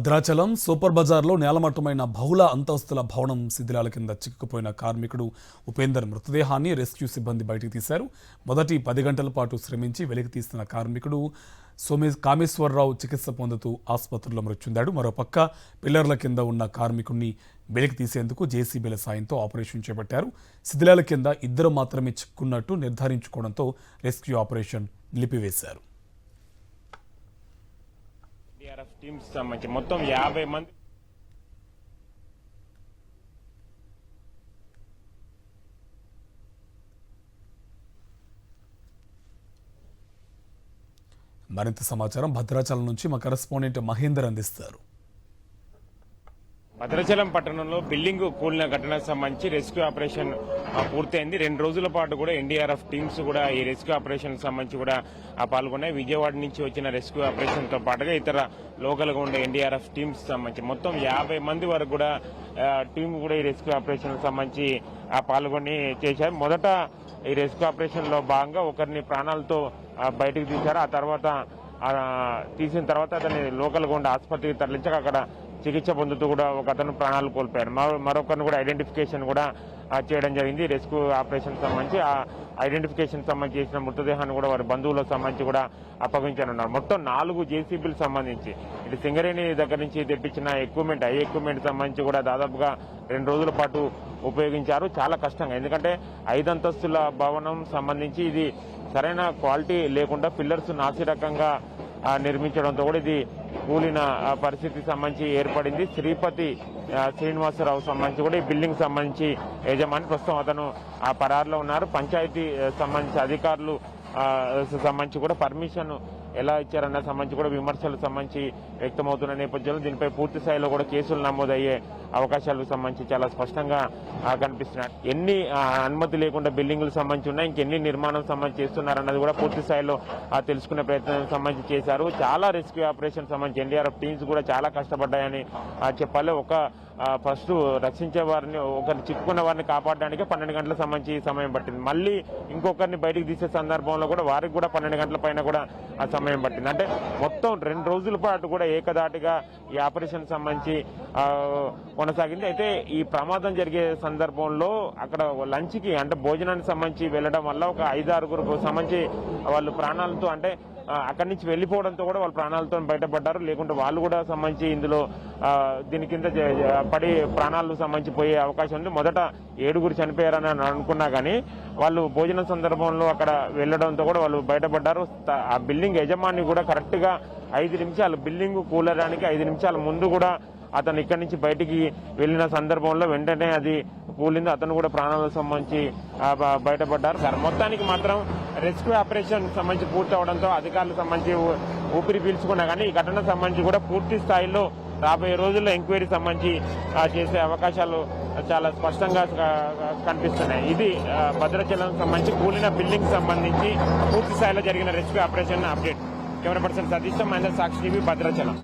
Bhadrachalam super బజార్లో నేలమట్టమైన బహుళ అంతస్తుల భవనం శిథిలాల కింద చిక్కుకుపోయిన కార్మికుడు ఉపేందర్ మృతదేహాన్ని రెస్క్యూ సిబ్బంది బయటికి తీశారు. మొదటి 10 గంటల పాటు శ్రమించి వెలికి తీసిన కార్మికుడు కామేశ్వరరావు చికిత్స పొందుతూ ఆసుపత్రిలో మృతి చెందాడు. మరోపక్క పిల్లర్ల కింద ఉన్న కార్మికుడిని వెలికి తీసేందుకు జేసీబీల సాయంతో ఆపరేషన్ చేపట్టారు. శిథిలాల కింద ఇద్దరు మాత్రమే చిక్కున్నట్టు నిర్ధారించుకోవడంతో రెస్క్యూ ఆపరేషన్ నిలిపివేశారు. టీమ్స్ సంబంధించి మొత్తం 50 మంది మరింత సమాచారం భద్రాచలం నుంచి మా కరెస్పాండెంట్ మహేందర్ అందిస్తారు. భద్రాచలం పట్టణంలో బిల్డింగ్ కూలిన ఘటనకు సంబంధించి రెస్క్యూ ఆపరేషన్ పూర్తయింది. 2 రోజుల పాటు కూడా ఎన్డీఆర్ఎఫ్ టీమ్స్ కూడా ఈ రెస్క్యూ ఆపరేషన్ సంబంధించి కూడా పాల్గొన్నాయి. విజయవాడ నుంచి వచ్చిన రెస్క్యూ ఆపరేషన్ తో పాటుగా ఇతర లోకల్ గా ఉండే ఎన్డీఆర్ఎఫ్ టీమ్స్ సంబంధించి మొత్తం 50 మంది వరకు కూడా టీం కూడా ఈ రెస్క్యూ ఆపరేషన్ సంబంధించి పాల్గొని చేశారు. మొదట ఈ రెస్క్యూ ఆపరేషన్ లో భాగంగా ఒకరిని ప్రాణాలతో బయటకు తీశారు. ఆ తర్వాత తీసిన తర్వాత అతన్ని లోకల్ గా ఉండే ఆసుపత్రికి తరలించాక అక్కడ చికిత్స పొందుతూ కూడా ఒక అతను ప్రాణాలు కోల్పోయారు. మరొకరిని కూడా ఐడెంటిఫికేషన్ కూడా చేయడం జరిగింది. రెస్క్యూ ఆపరేషన్ సంబంధించి ఆ ఐడెంటిఫికేషన్ సంబంధించి చేసిన మృతదేహాన్ని కూడా వారి బంధువులకు సంబంధించి కూడా అప్పగించనున్నారు. మొత్తం 4 జేసీబీలకు సంబంధించి ఇటు సింగరేణి దగ్గర నుంచి తెప్పించిన ఎక్విప్మెంట్ సంబంధించి కూడా దాదాపుగా 2 రోజుల పాటు ఉపయోగించారు. చాలా కష్టంగా, ఎందుకంటే 5 అంతస్తుల భవనం సంబంధించి ఇది సరైన క్వాలిటీ లేకుండా పిల్లర్స్ నాసిరకంగా నిర్మించడంతో కూడా ఇది కూలిన పరిస్థితికి సంబంధించి ఏర్పడింది. శ్రీపతి శ్రీనివాసరావు సంబంధించి కూడా ఈ బిల్డింగ్ సంబంధించి యజమాని ప్రస్తుతం అతను ఆ పరారులో ఉన్నారు. పంచాయతీ సంబంధించి అధికారులు సంబంధించి కూడా పర్మిషన్ ఎలా ఇచ్చారన్న సంబంధించి కూడా విమర్శలు సంబంధించి వ్యక్తమవుతున్న నేపథ్యంలో దీనిపై పూర్తి స్థాయిలో కూడా కేసులు నమోదయ్యే అవకాశాలకు సంబంధించి చాలా స్పష్టంగా కనిపిస్తున్నాయి. ఎన్ని అనుమతి లేకుండా బిల్డింగులకు సంబంధించి ఉన్నాయి, ఇంకెన్ని నిర్మాణం సంబంధించి చేస్తున్నారన్నది కూడా పూర్తి స్థాయిలో తెలుసుకునే ప్రయత్నం సంబంధించి చేశారు. చాలా రెస్క్యూ ఆపరేషన్ సంబంధించి ఎన్డీఆర్ఎఫ్ టీమ్స్ కూడా చాలా కష్టపడ్డాయని చెప్పాలి. ఫస్ట్ రక్షించే వారిని ఒకరిని చిక్కుకున్న వారిని కాపాడడానికి 12 గంటల సంబంధించి సమయం పట్టింది. మళ్ళీ ఇంకొకరిని బయటికి తీసే సందర్భంలో కూడా వారికి కూడా 12 గంటల పైన కూడా ఆ సమయం పట్టింది. అంటే మొత్తం 2 రోజుల పాటు కూడా ఏకదాటిగా ఈ ఆపరేషన్ సంబంధించి కొనసాగింది. అయితే ఈ ప్రమాదం జరిగే సందర్భంలో అక్కడ లంచ్కి అంటే భోజనానికి సంబంధించి వెళ్లడం వల్ల ఒక 5-6 సంబంధించి వాళ్ళు ప్రాణాలతో అంటే అక్కడి నుంచి వెళ్లిపోవడంతో కూడా వాళ్ళు ప్రాణాలతో బయటపడ్డారు. లేకుంటే వాళ్ళు కూడా సంబంధించి ఇందులో దీని కింద పడి ప్రాణాలకు సంబంధించి పోయే అవకాశం ఉంది. మొదట 7 చనిపోయారని అనుకున్నా కానీ వాళ్ళు భోజనం సందర్భంలో అక్కడ వెళ్లడంతో కూడా వాళ్ళు బయటపడ్డారు. ఆ బిల్డింగ్ యజమాని కూడా కరెక్ట్ గా 5 నిమిషాలు బిల్డింగ్ కూలడానికి 5 నిమిషాల ముందు కూడా అతను ఇక్కడి నుంచి బయటికి వెళ్లిన సందర్భంలో వెంటనే అది కూలింది. అతను కూడా ప్రాణాలకు సంబంధించి బయటపడ్డారు. మొత్తానికి మాత్రం రెస్క్యూ ఆపరేషన్ సంబంధించి పూర్తి అవడంతో అధికారులకు సంబంధించి ఊపిరి పీల్చుకున్నా కానీ ఈ ఘటన సంబంధించి కూడా పూర్తి స్థాయిలో రాబోయే రోజుల్లో ఎంక్వైరీ సంబంధించి చేసే అవకాశాలు చాలా స్పష్టంగా కనిపిస్తున్నాయి. ఇది భద్రాచలం సంబంధించి కూలిన బిల్డింగ్ సంబంధించి పూర్తి స్థాయిలో జరిగిన rescue operation update. Camera person Satish Mahender, Sakshi TV, Bhadrachalam.